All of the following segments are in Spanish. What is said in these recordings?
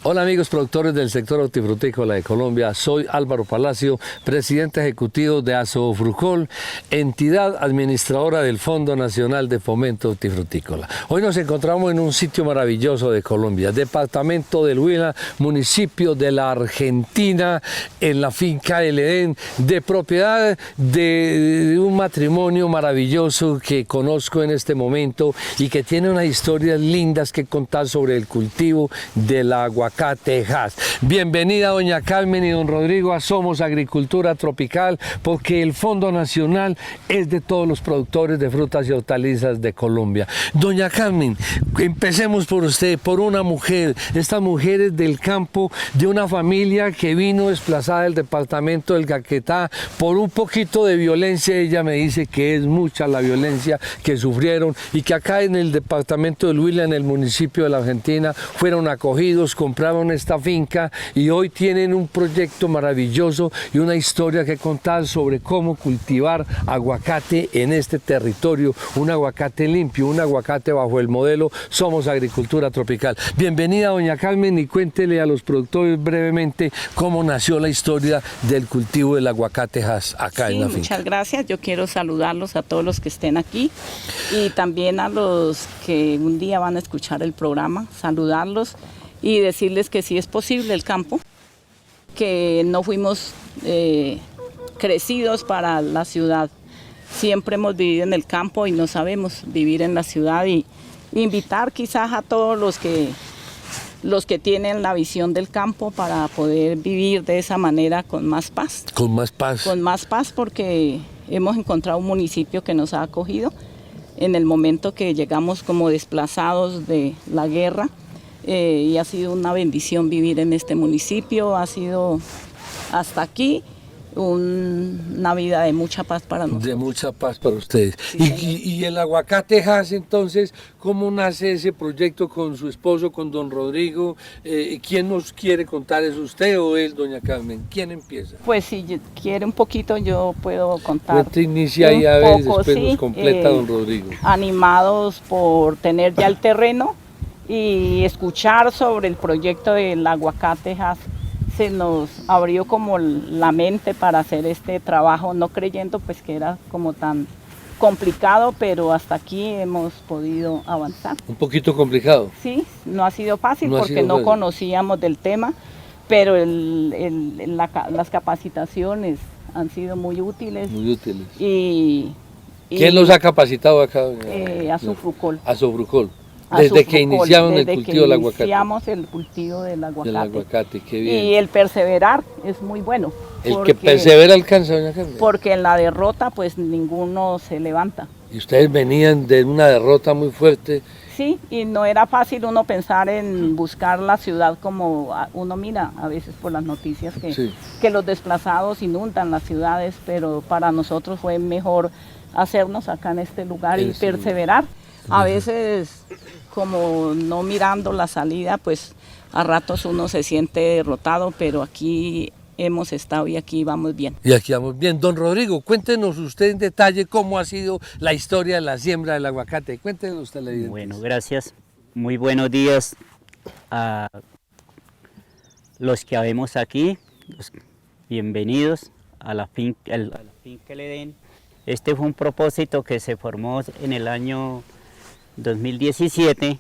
Hola amigos productores del sector hortifrutícola de Colombia, soy Álvaro Palacio, presidente ejecutivo de Asofrucol, entidad administradora del Fondo Nacional de Fomento Hortifrutícola. Hoy nos encontramos en un sitio maravilloso de Colombia, departamento del Huila, municipio de la Argentina, en la finca El Edén, de propiedad de un matrimonio maravilloso que conozco en este momento y que tiene unas historias lindas que contar sobre el cultivo del aguacate. Bienvenida doña Carmen y don Rodrigo a Somos Agricultura Tropical, porque el Fondo Nacional es de todos los productores de frutas y hortalizas de Colombia. Doña Carmen, empecemos por usted, por una mujer, estas mujeres del campo, de una familia que vino desplazada del departamento del Caquetá por un poquito de violencia. Ella me dice que es mucha la violencia que sufrieron y que acá en el departamento del Huila, en el municipio de la Argentina, fueron acogidos, compraron esta finca y hoy tienen un proyecto maravilloso y una historia que contar sobre cómo cultivar aguacate en este territorio, un aguacate limpio, un aguacate bajo el modelo Somos Agricultura Tropical. Bienvenida doña Carmen y cuéntele a los productores brevemente cómo nació la historia del cultivo del aguacate acá en la finca. Muchas gracias, yo quiero saludarlos a todos los que estén aquí y también a los que un día van a escuchar el programa, saludarlos y decirles que sí es posible el campo, que no fuimos crecidos para la ciudad, siempre hemos vivido en el campo y no sabemos vivir en la ciudad, y invitar quizás a todos los que tienen la visión del campo para poder vivir de esa manera con más paz. Con más paz. Con más paz, porque hemos encontrado un municipio que nos ha acogido en el momento que llegamos como desplazados de la guerra. Y ha sido una bendición vivir en este municipio, ha sido hasta aquí una vida de mucha paz para nosotros. De mucha paz para ustedes. Sí, y el aguacate Hass, entonces, ¿cómo nace ese proyecto con su esposo, con don Rodrigo? ¿Quién nos quiere contar? ¿Es usted o él, doña Carmen? ¿Quién empieza? Pues si quiere un poquito yo puedo contar. Usted inicia y a ver, después sí, nos completa don Rodrigo. Animados por tener ya el terreno y escuchar sobre el proyecto del aguacate Hass, se nos abrió como la mente para hacer este trabajo, no creyendo pues que era como tan complicado, pero hasta aquí hemos podido avanzar. Un poquito complicado. Sí, no ha sido fácil No ha porque sido no fácil. conocíamos del tema, pero las capacitaciones han sido muy útiles. Muy útiles. ¿Quién los ha capacitado acá, doña? Asofrucol. Asofrucol. Desde que iniciaron el cultivo del aguacate. Iniciamos el cultivo del aguacate. Del aguacate, qué bien. Y el perseverar es muy bueno. El que persevera alcanza, doña Carmen. Porque en la derrota pues ninguno se levanta. Y ustedes venían de una derrota muy fuerte. Sí, y no era fácil uno pensar en buscar la ciudad como uno mira a veces por las noticias que los desplazados inundan las ciudades, pero para nosotros fue mejor hacernos acá en este lugar y perseverar. A veces, como no mirando la salida, pues a ratos uno se siente derrotado, pero aquí hemos estado y aquí vamos bien. Y aquí vamos bien. Don Rodrigo, cuéntenos usted en detalle cómo ha sido la historia de la siembra del aguacate. Cuéntenos usted la idea. Bueno, gracias. Muy buenos días a los que habemos aquí. Bienvenidos a la finca El Edén. Este fue un propósito que se formó en el año 2017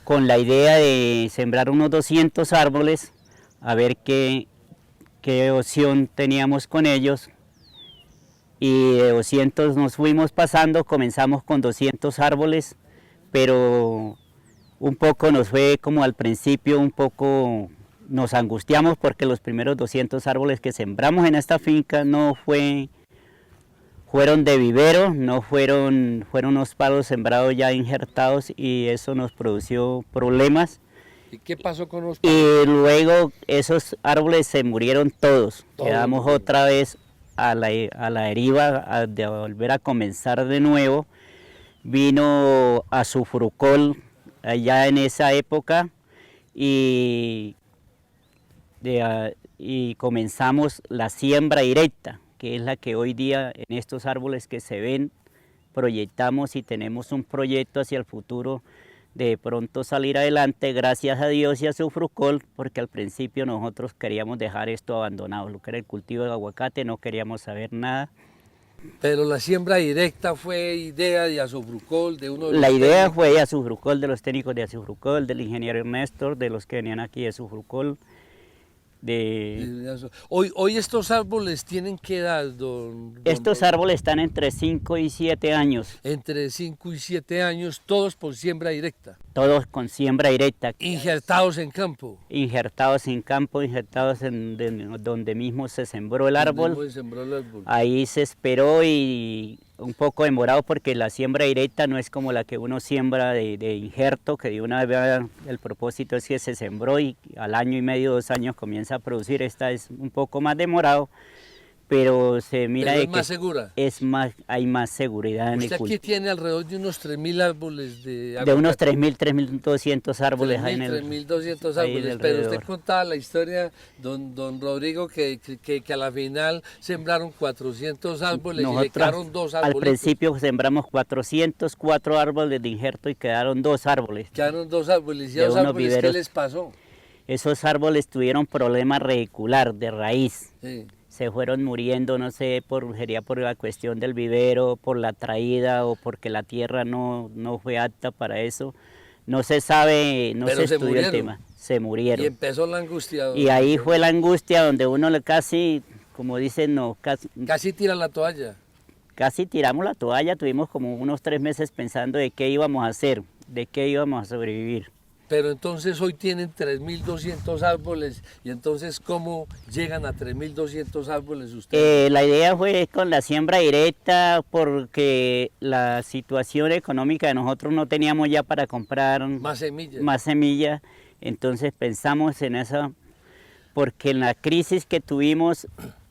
con la idea de sembrar unos 200 árboles, a ver qué opción teníamos con ellos, y de 200 nos fuimos pasando, comenzamos con 200 árboles, pero un poco nos fue como al principio, un poco nos angustiamos porque los primeros 200 árboles que sembramos en esta finca fueron de vivero, fueron unos palos sembrados ya injertados, y eso nos produjo problemas. ¿Y qué pasó con los palos? Y luego esos árboles se murieron todos. Quedamos otra vez a la deriva, de volver a comenzar de nuevo. Vino Asofrucol allá en esa época y comenzamos la siembra directa, que es la que hoy día en estos árboles que se ven proyectamos, y tenemos un proyecto hacia el futuro de pronto salir adelante gracias a Dios y a Sufrucol, porque al principio nosotros queríamos dejar esto abandonado, lo que era el cultivo de aguacate, no queríamos saber nada. Pero la siembra directa fue idea de Asofrucol, de uno de los La idea técnicos. fue de Asufrucol, de los técnicos de Asufrucol, del ingeniero Ernesto, de los que venían aquí de Asufrucol. Hoy estos árboles tienen qué edad, don Estos Rodrigo? árboles están entre 5 y 7 años, Entre 5 y 7 años, todos por siembra directa, todos con siembra directa, injertados en campo. injertados en campo, injertados en donde mismo se sembró el árbol. Donde se sembró el árbol. Ahí se esperó y un poco demorado porque la siembra directa no es como la que uno siembra de injerto, que de una vez el propósito es que se sembró y al año y medio, 2 años comienza a producir. Esta es un poco más demorado, pero se mira Pero de es que más segura. hay más seguridad en el Usted aquí cultivo. tiene alrededor de unos 3.000 árboles de De aguacate. unos 3.000, 3.200 árboles hay en el 3.200 ahí árboles, pero usted alrededor. contaba la historia, don Rodrigo, que a la final sembraron 400 árboles y le Nosotros quedaron 2 árboles. al principio sembramos 404 árboles de injerto y quedaron 2 árboles. Quedaron 2 árboles. ¿Y De a los unos árboles qué viveros. les pasó? Esos árboles tuvieron problema radicular de raíz. Sí. Se fueron muriendo, no sé, sería por la cuestión del vivero, por la traída o porque la tierra no fue apta para eso. No se sabe, no Pero se se estudió el murieron. tema. Se murieron. Y empezó la angustia. Y ahí fue la angustia donde uno casi, como dicen, Casi tira la toalla. casi tiramos la toalla. Tuvimos como unos 3 meses pensando de qué íbamos a hacer, de qué íbamos a sobrevivir. Pero entonces hoy tienen 3.200 árboles. ¿Y entonces cómo llegan a 3.200 árboles ustedes? La idea fue con la siembra directa porque la situación económica de nosotros no teníamos ya para comprar Más semillas. más semillas, entonces pensamos en eso porque en la crisis que tuvimos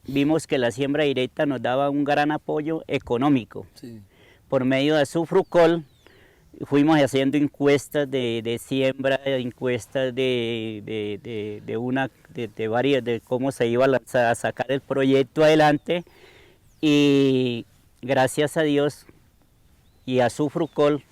vimos que la siembra directa nos daba un gran apoyo económico. Sí. Por medio de Sufrucol fuimos haciendo encuestas de siembra, encuestas de varias, de cómo se iba a sacar el proyecto adelante y gracias a Dios y a Sufrucol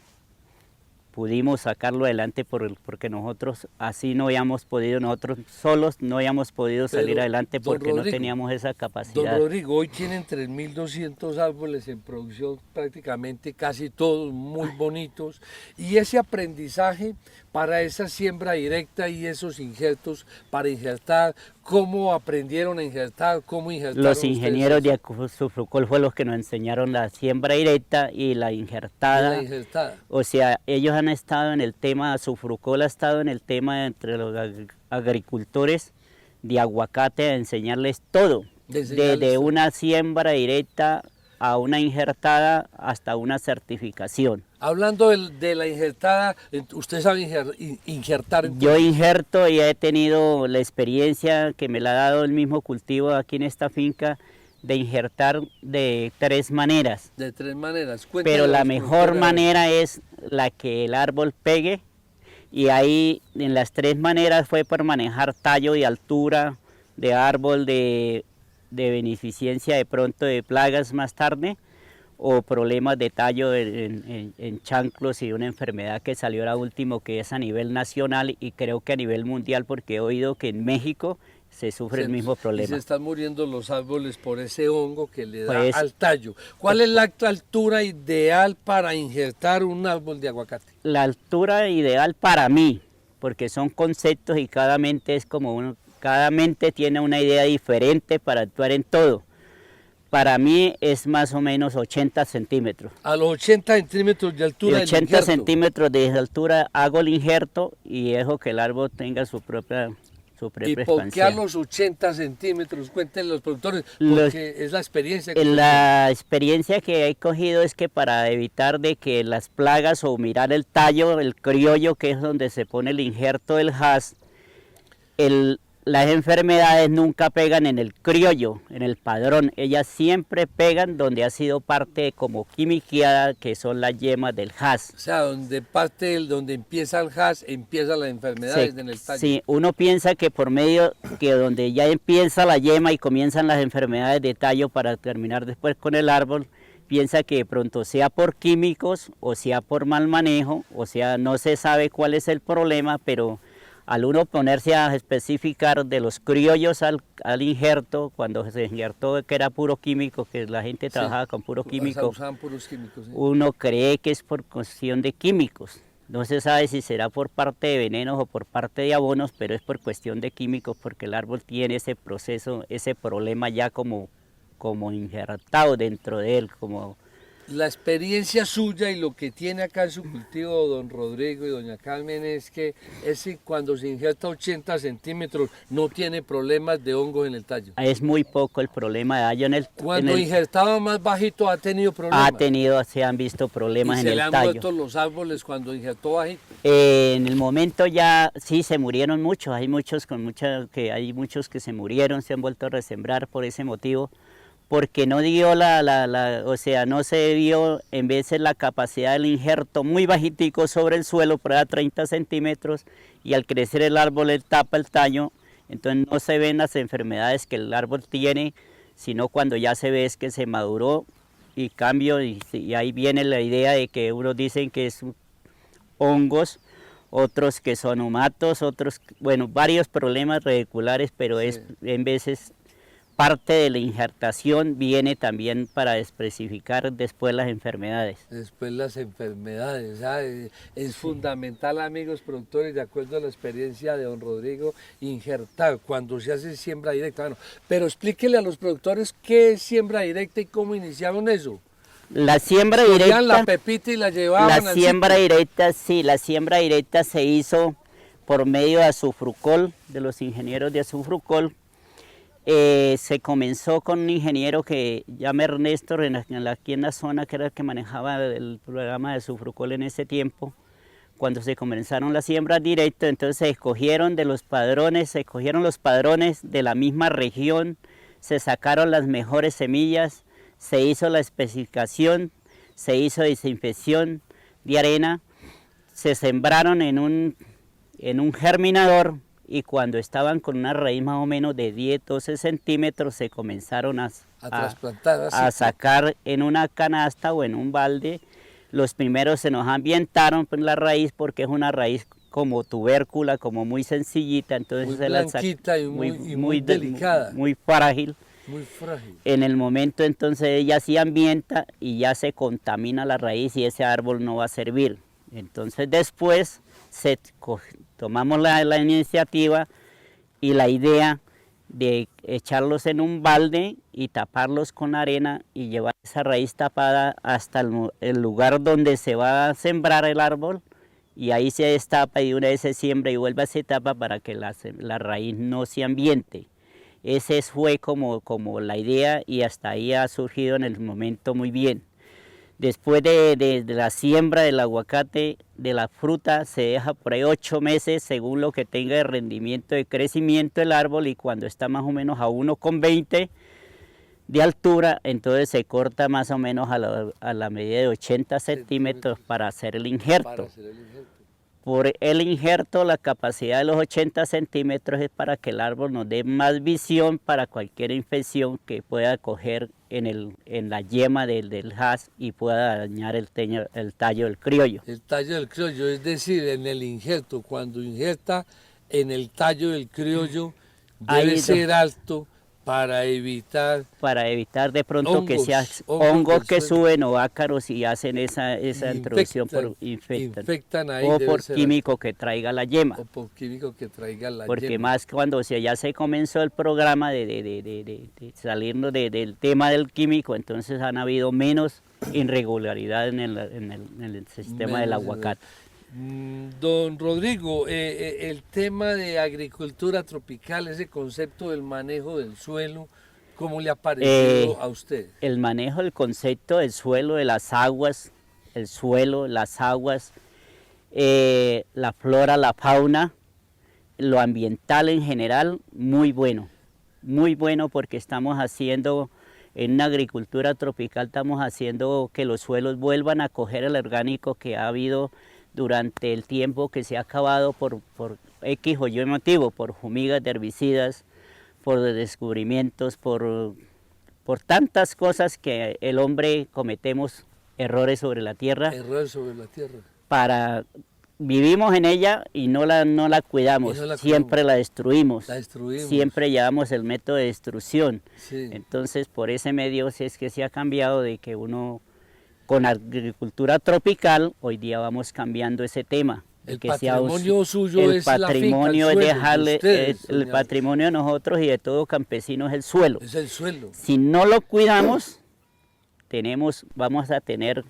pudimos sacarlo adelante porque nosotros así no habíamos podido, nosotros solos no habíamos podido salir Pero, adelante don porque no Rodrigo, teníamos esa Don capacidad. Rodrigo, hoy tienen 3.200 árboles en producción, prácticamente casi todos muy bonitos. Y ese aprendizaje para esa siembra directa y esos injertos para injertar, ¿cómo aprendieron a injertar? ¿Cómo injertaron Los ingenieros ustedes de Sufrucol fue los que nos enseñaron la siembra directa y la injertada. la injertada? O sea, ellos han estado en el tema, Sufrucol ha estado en el tema entre los agricultores de aguacate, a enseñarles todo, De enseñarles desde todo. una siembra directa a una injertada hasta una certificación. Hablando de la injertada, ¿usted sabe injertar? Yo injerto y he tenido la experiencia que me la ha dado el mismo cultivo aquí en esta finca de injertar de 3 maneras. De 3 maneras. Cuéntale Pero a la los mejor productores. manera es la que el árbol pegue y ahí en las 3 maneras fue por manejar tallo de altura de árbol, de beneficencia de pronto de plagas más tarde o problemas de tallo en chanclos y una enfermedad que salió ahora último que es a nivel nacional y creo que a nivel mundial porque he oído que en México se sufre el mismo Y problema. se están muriendo los árboles por ese hongo que le da Pues, al tallo. ¿Cuál es la altura ideal para injertar un árbol de aguacate? La altura ideal para mí, porque son conceptos y cada mente es como uno, cada mente tiene una idea diferente para actuar en todo. Para mí es más o menos 80 centímetros. A los 80 centímetros de De altura del 80 injerto. centímetros de altura hago el injerto y dejo que el árbol tenga su propia ¿Y por expansión. qué a los 80 centímetros? Cuenten los productores, Los- porque es la experiencia que La experiencia que he cogido es que para evitar de que las plagas o mirar el tallo, el criollo, que es donde se pone el injerto del haz, las enfermedades nunca pegan en el criollo, en el padrón. Ellas siempre pegan donde ha sido parte como quimiqueada, que son las yemas del haz. O sea, donde empieza el haz, empiezan las enfermedades en el tallo. Sí, uno piensa que por medio que donde ya empieza la yema y comienzan las enfermedades de tallo para terminar después con el árbol, piensa que de pronto sea por químicos o sea por mal manejo, o sea, no se sabe cuál es el problema, pero al uno ponerse a especificar de los criollos al injerto, cuando se injertó que era puro químico, que la gente trabajaba con puro químico, usaban puros químicos, sí. Uno cree que es por cuestión de químicos. No se sabe si será por parte de venenos o por parte de abonos, pero es por cuestión de químicos, porque el árbol tiene ese proceso, ese problema ya como injertado dentro de él, como... La experiencia suya y lo que tiene acá en su cultivo don Rodrigo y doña Carmen es que cuando se injerta 80 centímetros no tiene problemas de hongos en el tallo. Es muy poco el problema de daño en el tallo. Cuando injertaba más bajito ha tenido problemas. Se han visto problemas en el tallo. ¿Y se le han muerto los árboles cuando injertó bajito? En el momento ya sí se murieron muchos, hay muchos que se murieron, se han vuelto a resembrar por ese motivo, porque no dio o sea, no se dio en vez de la capacidad del injerto muy bajitico sobre el suelo, por ahí a 30 centímetros, y al crecer el árbol él tapa el tallo, entonces no se ven las enfermedades que el árbol tiene, sino cuando ya se ve es que se maduró y cambio, y ahí viene la idea de que unos dicen que es hongos, otros que son humatos, otros, bueno, varios problemas radiculares, pero sí, es en veces parte de la injertación viene también para especificar después las enfermedades. Después las enfermedades, es fundamental, amigos productores, de acuerdo a la experiencia de don Rodrigo, injertar cuando se hace siembra directa. Bueno, pero explíquele a los productores qué es siembra directa y cómo iniciaron eso. La siembra directa, la pepita y la llevaban la siembra directa, sí, la siembra directa se hizo por medio de Azufrucol, de los ingenieros de Azufrucol. Se comenzó con un ingeniero que llama Ernesto, aquí en la zona, que era el que manejaba el programa de Azufrucol en ese tiempo. Cuando se comenzaron las siembras directas, entonces se escogieron los padrones de la misma región, se sacaron las mejores semillas, se hizo la especificación, se hizo desinfección de arena, se sembraron en un germinador, y cuando estaban con una raíz más o menos de 10-12 centímetros se comenzaron a trasplantar, a sacar en una canasta o en un balde. Los primeros se nos ambientaron pues, la raíz, porque es una raíz como tubércula, como muy sencillita, entonces muy se blanquita y muy delicada, muy frágil. Muy frágil. En el momento entonces ella se ambienta y ya se contamina la raíz y ese árbol no va a servir. Entonces después tomamos la iniciativa y la idea de echarlos en un balde y taparlos con arena y llevar esa raíz tapada hasta el lugar donde se va a sembrar el árbol, y ahí se destapa y una vez se siembra y vuelve a se tapa para que la raíz no se ambiente. Ese fue como la idea, y hasta ahí ha surgido en el momento muy bien. Después de la siembra del aguacate, de la fruta, se deja por ahí 8 meses según lo que tenga de rendimiento de crecimiento el árbol, y cuando está más o menos a 1,20 de altura, entonces se corta más o menos a la medida de 80 centímetros para hacer el injerto. Por el injerto, la capacidad de los 80 centímetros es para que el árbol nos dé más visión para cualquier infección que pueda coger en la yema del haz y pueda dañar el tallo del criollo. El tallo del criollo, es decir, en el injerto, cuando injerta en el tallo del criollo, debe ser alto para evitar de pronto hongos, que sea hongos que suben o ácaros y hacen esa introducción infectan ahí, o por químico que traiga la yema. O por químico que traiga la Porque yema. más cuando ya se comenzó el programa de salirnos del tema del químico, entonces han habido menos irregularidad en el sistema del aguacate. Don Rodrigo, el tema de agricultura tropical, ese concepto del manejo del suelo, ¿cómo le ha parecido a usted? El manejo del concepto del suelo, de las aguas, el suelo, las aguas, la flora, la fauna, lo ambiental en general, muy bueno porque estamos haciendo, en una agricultura tropical estamos haciendo que los suelos vuelvan a coger el orgánico que ha habido durante el tiempo, que se ha acabado por X o Y motivo, por humigas de herbicidas, por descubrimientos, por por tantas cosas que el hombre cometemos errores sobre la tierra. Errores sobre la tierra. Vivimos en ella y no la cuidamos, siempre la destruimos. Siempre llevamos el método de destrucción. Sí. Entonces, por ese medio es que se ha cambiado de que uno, con agricultura tropical, hoy día vamos cambiando ese tema. El patrimonio suyo el es la patrimonio, finca, el suelo, dejarle ustedes, el patrimonio de nosotros y de todo campesino es el suelo. Es el suelo. Si no lo cuidamos, vamos a tener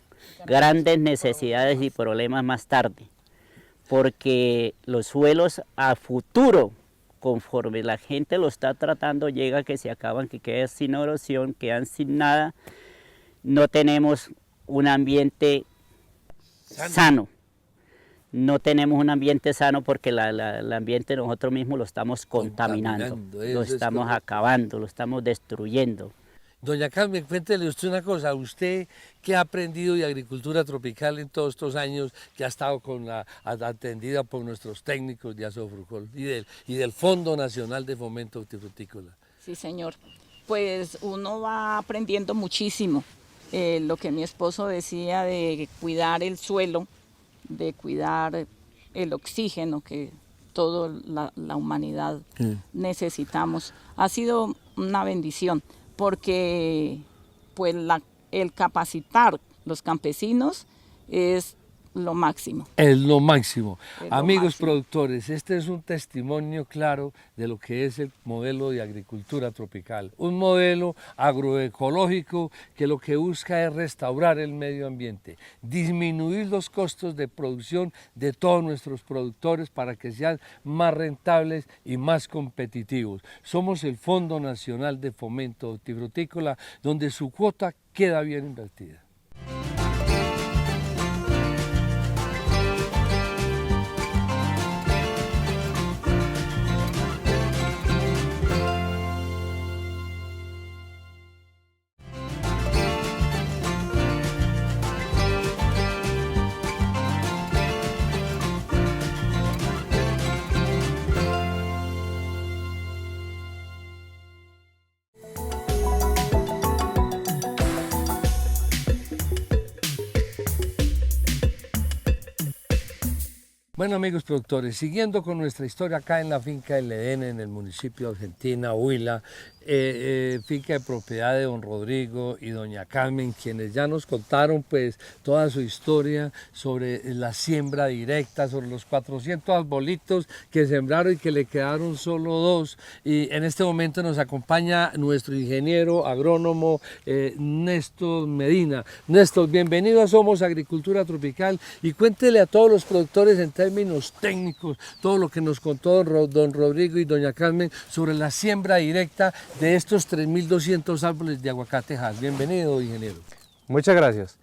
grandes necesidades y problemas más tarde. Porque los suelos a futuro, conforme la gente lo está tratando, llega que se acaban, que quedan sin erosión, quedan sin nada, no tenemos un ambiente sano. No tenemos un ambiente sano porque el ambiente nosotros mismos lo estamos contaminando, lo estamos acabando, lo estamos destruyendo. Doña Carmen, cuéntele usted una cosa, usted que ha aprendido de agricultura tropical en todos estos años, que ha estado atendida por nuestros técnicos de Asofrucol y del Fondo Nacional de Fomento Hortifrutícola. Sí, señor. Pues uno va aprendiendo muchísimo. Lo que mi esposo decía de cuidar el suelo, de cuidar el oxígeno que toda la humanidad necesitamos, ha sido una bendición. Porque pues el capacitar los campesinos es lo máximo. Es lo máximo. Amigos productores, este es un testimonio claro de lo que es el modelo de agricultura tropical. Un modelo agroecológico que lo que busca es restaurar el medio ambiente, disminuir los costos de producción de todos nuestros productores para que sean más rentables y más competitivos. Somos el Fondo Nacional de Fomento Hortifrutícola, donde su cuota queda bien invertida. Bueno, amigos productores, siguiendo con nuestra historia acá en la finca del Edén, en el municipio de Argentina, Huila, finca de propiedad de don Rodrigo y doña Carmen, quienes ya nos contaron pues toda su historia sobre la siembra directa, sobre los 400 arbolitos que sembraron y que le quedaron solo 2. Y en este momento nos acompaña nuestro ingeniero agrónomo Néstor Medina. Néstor, bienvenido a Somos Agricultura Tropical y cuéntele a todos los productores en términos técnicos todo lo que nos contó don Rodrigo y doña Carmen sobre la siembra directa de estos 3.200 árboles de aguacatejas. Bienvenido, ingeniero. Muchas gracias.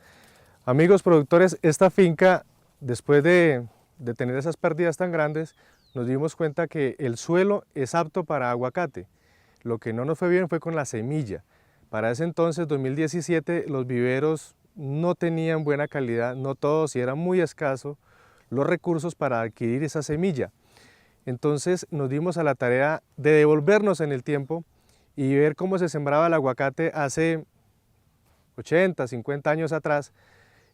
Amigos productores, esta finca, después de tener esas pérdidas tan grandes, nos dimos cuenta que el suelo es apto para aguacate. Lo que no nos fue bien fue con la semilla. Para ese entonces, 2017, los viveros no tenían buena calidad, no todos, y era muy escaso los recursos para adquirir esa semilla. Entonces nos dimos a la tarea de devolvernos en el tiempo y ver cómo se sembraba el aguacate hace 80, 50 años atrás,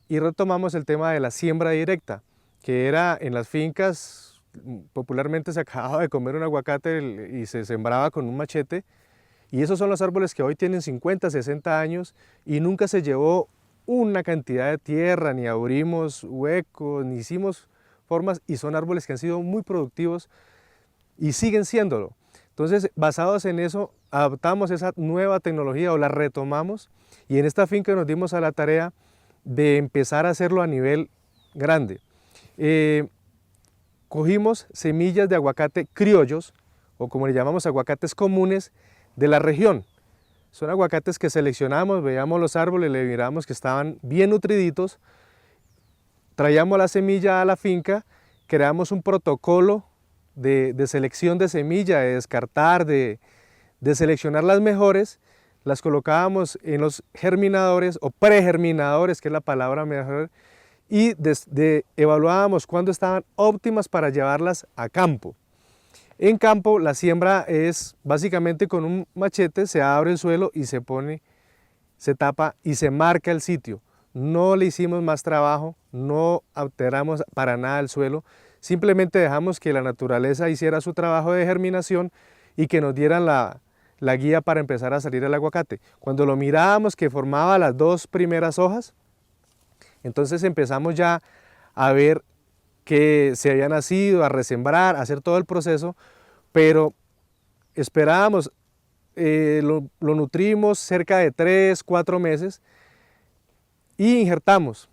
y retomamos el tema de la siembra directa, que era en las fincas, popularmente se acababa de comer un aguacate y se sembraba con un machete, y esos son los árboles que hoy tienen 50, 60 años y nunca se llevó una cantidad de tierra, ni abrimos huecos, ni hicimos formas, y son árboles que han sido muy productivos y siguen siéndolo. Entonces, basados en eso, adaptamos esa nueva tecnología o la retomamos, y en esta finca nos dimos a la tarea de empezar a hacerlo a nivel grande. Cogimos semillas de aguacate criollos, o como le llamamos aguacates comunes, de la región. Son aguacates que seleccionamos, veíamos los árboles, le miramos que estaban bien nutriditos, traíamos la semilla a la finca, creamos un protocolo de selección de semilla, de descartar, de seleccionar las mejores, las colocábamos en los germinadores o pregerminadores, que es la palabra mejor, y evaluábamos cuándo estaban óptimas para llevarlas a campo. En campo la siembra es básicamente con un machete, se abre el suelo y se pone, se tapa y se marca el sitio. No le hicimos más trabajo, no alteramos para nada el suelo, simplemente dejamos que la naturaleza hiciera su trabajo de germinación y que nos dieran la guía para empezar a salir el aguacate. Cuando lo mirábamos que formaba las 2 primeras hojas, entonces empezamos ya a ver que se había nacido, a resembrar, a hacer todo el proceso, pero esperábamos, lo nutrimos cerca de 3, 4 meses y injertamos.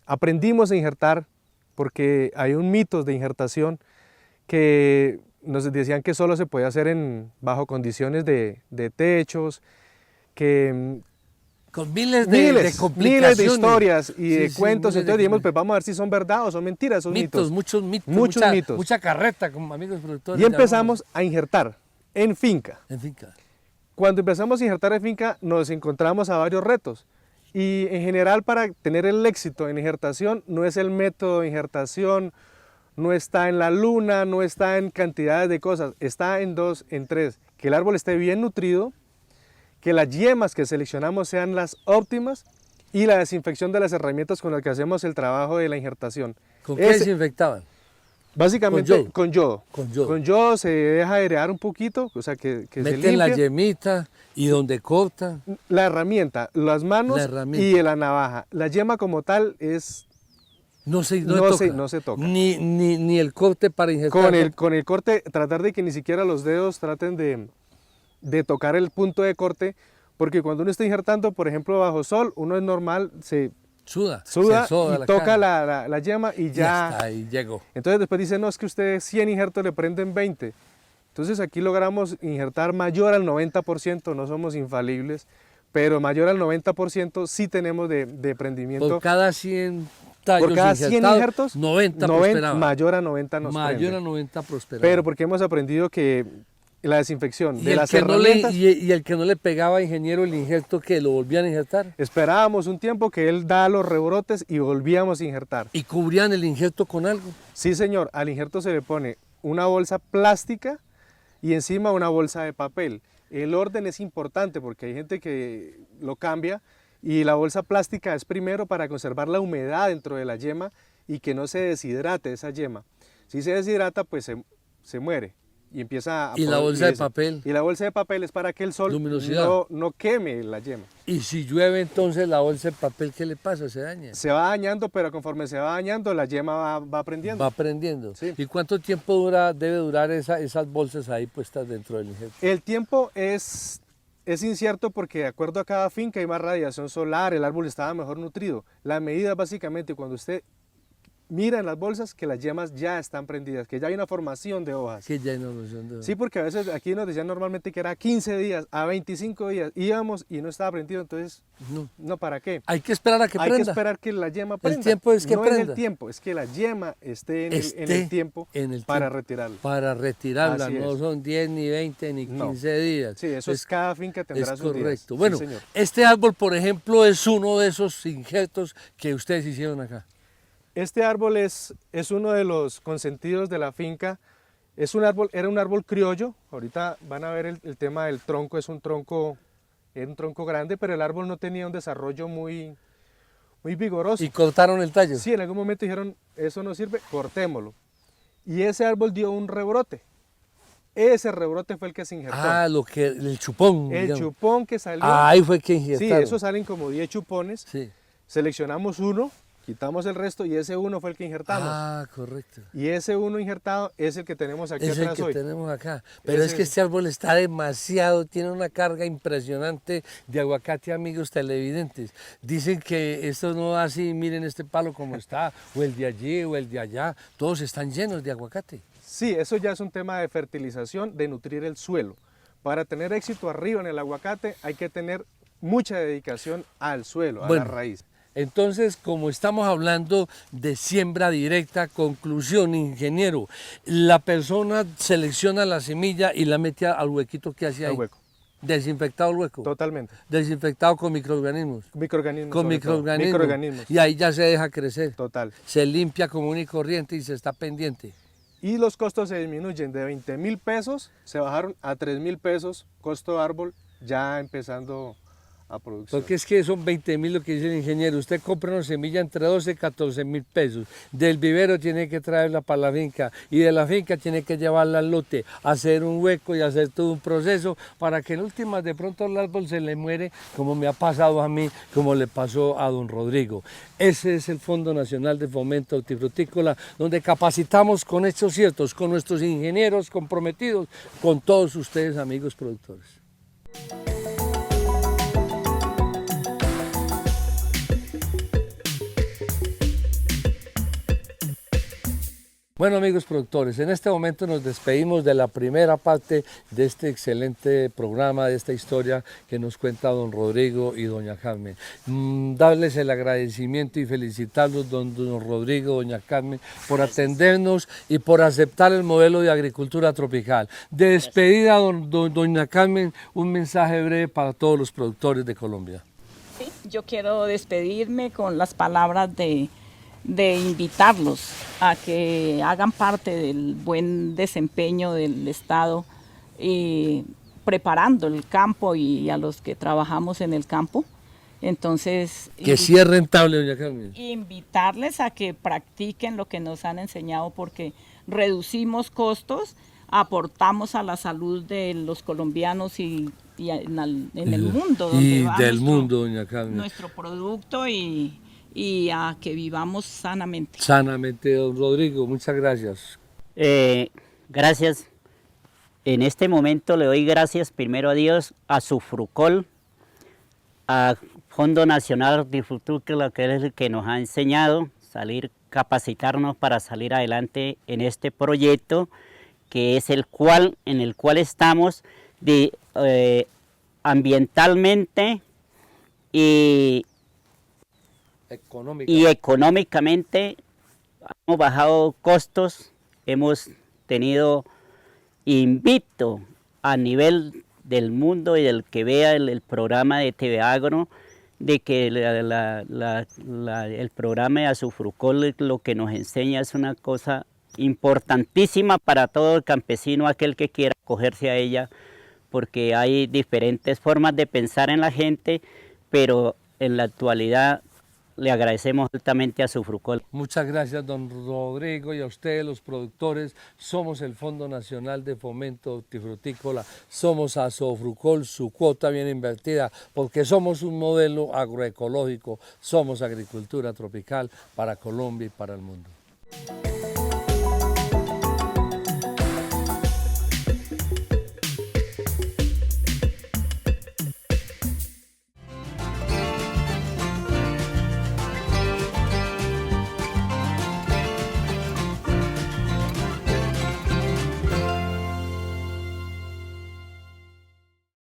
Aprendimos a injertar porque hay un mito de injertación que nos decían que solo se podía hacer bajo condiciones de techos, que con miles de complicaciones. Miles de historias y de Sí, cuentos. miles Entonces de dijimos, pues vamos a ver si son verdad o son mentiras, son mitos. Muchos mitos. Muchos mitos. Mucha carreta, como amigos productores. Y empezamos a injertar en finca. En finca. Cuando empezamos a injertar en finca nos encontramos a varios retos. Y en general, para tener el éxito en injertación, no es el método de injertación, no está en la luna, no está en cantidades de cosas, está en 2, en 3. Que el árbol esté bien nutrido, que las yemas que seleccionamos sean las óptimas y la desinfección de las herramientas con las que hacemos el trabajo de la injertación. ¿Con qué desinfectaban? Básicamente con yodo. Con yodo. Con yodo se deja airear un poquito, o sea que se limpia. Meten la yemita y donde corta. La herramienta, las manos y la navaja. La yema como tal es... No se toca. Ni el corte para injertar. Con el corte, tratar de que ni siquiera los dedos traten de tocar el punto de corte, porque cuando uno está injertando, por ejemplo, bajo sol, uno es normal, se suda y toca la yema y ya. Hasta ahí llegó. Entonces después dice, no, es que ustedes 100 injertos le prenden 20. Entonces aquí logramos injertar mayor al 90%, no somos infalibles, pero mayor al 90% sí tenemos de prendimiento. Por cada 100 tallos por cada 100 injertos, 90 prosperaban. Mayor a 90 nos Mayor prenden. a 90 prosperaban. Pero porque hemos aprendido que la desinfección de las herramientas... y el que no le pegaba, ingeniero, el injerto, ¿que lo volvían a injertar? Esperábamos un tiempo que él da los rebrotes y volvíamos a injertar. ¿Y cubrían el injerto con algo? Sí, señor. Al injerto se le pone una bolsa plástica y encima una bolsa de papel. El orden es importante porque hay gente que lo cambia y la bolsa plástica es primero para conservar la humedad dentro de la yema y que no se deshidrate esa yema. Si se deshidrata, pues se muere. Y empieza a... ¿Y la bolsa de papel? Y la bolsa de papel es para que el sol no queme la yema. ¿Y si llueve entonces la bolsa de papel, qué le pasa? ¿Se daña? Se va dañando, pero conforme se va dañando la yema va aprendiendo. Va aprendiendo. Sí. ¿Y cuánto tiempo debe durar esas bolsas ahí puestas dentro del injerto? El tiempo es incierto porque de acuerdo a cada finca hay más radiación solar, el árbol estaba mejor nutrido. La medida básicamente cuando usted mira en las bolsas que las yemas ya están prendidas, que ya hay una formación de hojas. Que ya hay una formación de hojas. Sí, porque a veces aquí nos decían normalmente que era 15 días, a 25 días, íbamos y no estaba prendido, entonces, no, ¿para qué? Hay que esperar a que prenda. Hay que esperar que la yema prenda. El tiempo es que prenda. No es el tiempo, es que la yema esté en el tiempo para retirarla. Para retirarla, no son 10, ni 20, ni 15 días. Sí, eso es cada finca tendrá sus días. Correcto. Bueno, sí, señor. Este árbol, por ejemplo, es uno de esos injertos que ustedes hicieron acá. Este árbol es uno de los consentidos de la finca. Era un árbol criollo. Ahorita van a ver el tema del tronco. Es un tronco grande, pero el árbol no tenía un desarrollo muy vigoroso. ¿Y cortaron el tallo? Sí, en algún momento dijeron, eso no sirve, cortémoslo. Y ese árbol dio un rebrote. Ese rebrote fue el que se injertó. Ah, el chupón. El chupón que salió. Ahí fue que injertaron. Sí, esos salen como 10 chupones. Sí. Seleccionamos uno, quitamos el resto y ese uno fue el que injertamos. Ah, correcto. Y ese uno injertado es el que tenemos aquí atrás hoy. Es el que tenemos acá. Pero es que este árbol está demasiado, tiene una carga impresionante de aguacate, amigos televidentes. Dicen que esto no es así, miren este palo como está, o el de allí, o el de allá, todos están llenos de aguacate. Sí, eso ya es un tema de fertilización, de nutrir el suelo. Para tener éxito arriba en el aguacate hay que tener mucha dedicación al suelo, a la raíz. Entonces, como estamos hablando de siembra directa, conclusión, ingeniero, la persona selecciona la semilla y la mete al huequito que hace ahí. Al hueco. Desinfectado el hueco. Totalmente. Desinfectado con microorganismos. Con microorganismos. Y ahí ya se deja crecer. Total. Se limpia común y corriente y se está pendiente. y los costos se disminuyen de 20.000 pesos, se bajaron a 3.000 pesos costo árbol ya empezando a producción. Porque es que son 20.000 lo que dice el ingeniero. Usted compra una semilla entre 12 y 14.000 pesos. Del vivero tiene que traerla para la finca y de la finca tiene que llevarla al lote, hacer un hueco y hacer todo un proceso para que en últimas de pronto el árbol se le muere, como me ha pasado a mí, como le pasó a don Rodrigo. Ese es el Fondo Nacional de Fomento Hortifrutícola, donde capacitamos con hechos ciertos, con nuestros ingenieros comprometidos, con todos ustedes, amigos productores. Bueno, amigos productores, en este momento nos despedimos de la primera parte de este excelente programa, de esta historia que nos cuenta don Rodrigo y doña Carmen. Darles el agradecimiento y felicitarlos don Rodrigo, doña Carmen, por atendernos y por aceptar el modelo de agricultura tropical. De despedida, doña Carmen, un mensaje breve para todos los productores de Colombia. Sí, yo quiero despedirme con las palabras de invitarlos a que hagan parte del buen desempeño del Estado, preparando el campo y a los que trabajamos en el campo. Entonces, que sí es rentable, doña Carmen. Invitarles a que practiquen lo que nos han enseñado, porque reducimos costos, aportamos a la salud de los colombianos y en el mundo. Donde y va del mundo, doña Carmen. Nuestro producto y a que vivamos sanamente. Sanamente, don Rodrigo, muchas gracias. Gracias. En este momento le doy gracias primero a Dios, a Sufrucol, a Fondo Nacional Hortifrutícola, que es el que nos ha enseñado capacitarnos para salir adelante en este proyecto, que es en el cual estamos ambientalmente y económicamente hemos bajado costos, hemos tenido, invito a nivel del mundo y del que vea el programa de TV Agro, de que el programa de Asufrucol lo que nos enseña es una cosa importantísima para todo el campesino, aquel que quiera acogerse a ella, porque hay diferentes formas de pensar en la gente, pero en la actualidad le agradecemos altamente a Asufrucol. Muchas gracias, don Rodrigo, y a ustedes, los productores. Somos el Fondo Nacional de Fomento Hortifrutícola, somos Asofrucol, su cuota bien invertida, porque somos un modelo agroecológico, somos agricultura tropical para Colombia y para el mundo.